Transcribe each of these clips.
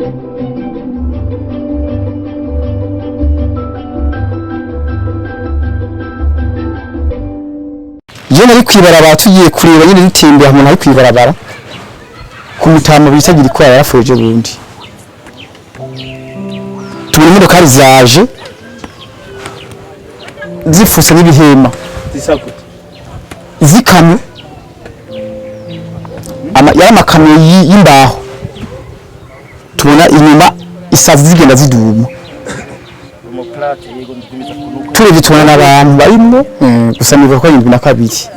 Iyo nari kwibarabara tugiye kureba nyine nitembera umuntu ari kwibarabara ku mutama bisagira ko yarafuje bundi tubona imodoka zaje zifuse n'ibihema zikamwe amakamyo y'imbaho tubona inyuma isazi zigenda ziduma turebye tubona n'abantu barimo gusa nivuga ko 72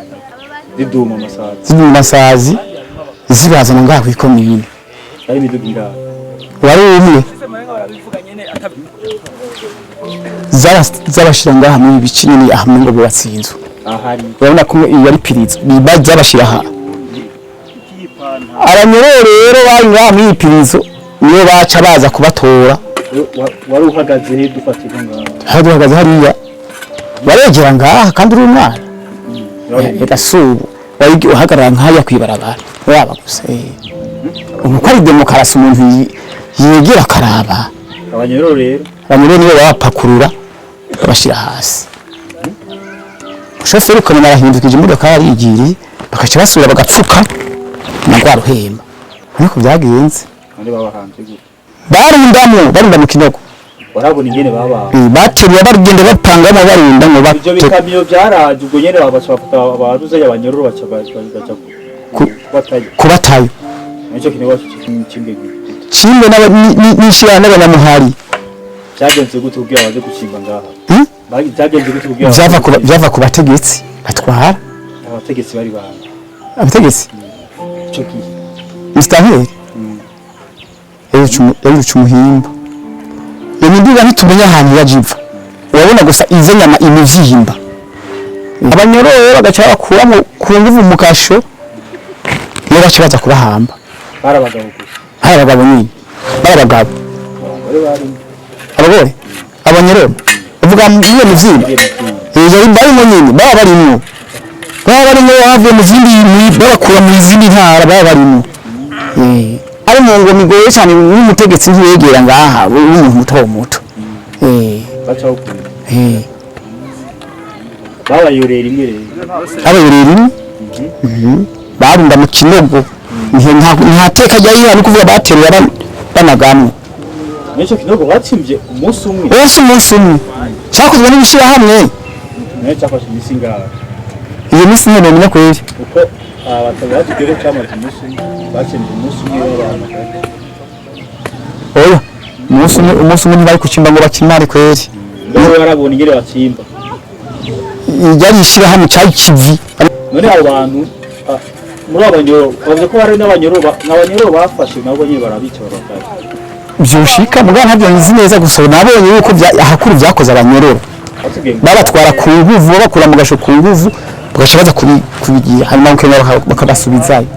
ziduma amasazi zibazana ngaha kwikomine ari miduga ngaha wari umwe zabashira ngaha mu bici nyine ahamwe ngo batsinzo ahari urabona ko iyo ari pirizo bajya bashira aha abanyororo rero bari ngaha mu pirizo niyo baca baza kubatora wari uhagaze he dufatira ngaha hari uhagaze hariya baregera ngaha kandi uri umwana edasubu wari uhagarara nkaya kwibarabara yaba gusa uko ari demokarasi umuntu yegera karaba abanyororo rero nibo bapakurura bashira hasi shoferi ukamenya arahindukije imodoka yarigiriye bakaca basubira bagapfuka nagwa ruhema niko byagenze kandi babahanze gute barunda mu kinogo warabona ingene baba bateruye barugende bapangamo barunda ngo ibyo bikamyo byaraje ubwo nyene babashafata abaruze y'abanyororo baca kubatayo nicyo kintu wacu kimwe n'ishira n'abanyamuhari cyagenze gute ubwira baje gucimba ngaha cyagenze gute ubwira byava ku bategetsi batwara abategetsi bari banga abategetsi cyo ki Mustaheli ejo umuhimba imiduga ntitumenya ahantu yajiva urabona gusa ize nyama imujihimba abanyororo bagaca bakuramo ku nguvu mu kasho niyo baca baza kubahamba barabagabo nyine barabagabo abagore abanyororo uvuga mu iyo muzimba yari barimo nyine barimo bavuye mu zindi bakura mu zindi ntara barimo ari mu ngo migoye cyane n'umutegetsi ntiyegera ngaha umuntu muto baca ukuri babayorera rimwe rero barunda mu kinogo nta teka ryari hano kuvuga bateruye banagamwe n'icyo kinogo batsimbye umunsi umwe cyakozwe n'ibishira hamwe cyafashe imisi ngaha iyo misi none menya kweri uko abatabati rero cyamaze umunsi batsimbye umunsi umwe w'abantu oya umunsi umwe ntibari kucimba ngo bakimare kweri rero barabona ingere bakimba yari ishira hamwe cyari kivi none abo bantu muri abanyororo bavuze ko hari n'abanyororo bafashe nabo nyine barabica babakaye byoshika mugana ntabyo nzi neza gusa nabonye yuko ahakuru byakoze abanyororo babatwara ku nguvu bakura mu gasho ku nguvu bagaca baza kubigira hanyuma bakabasubizayo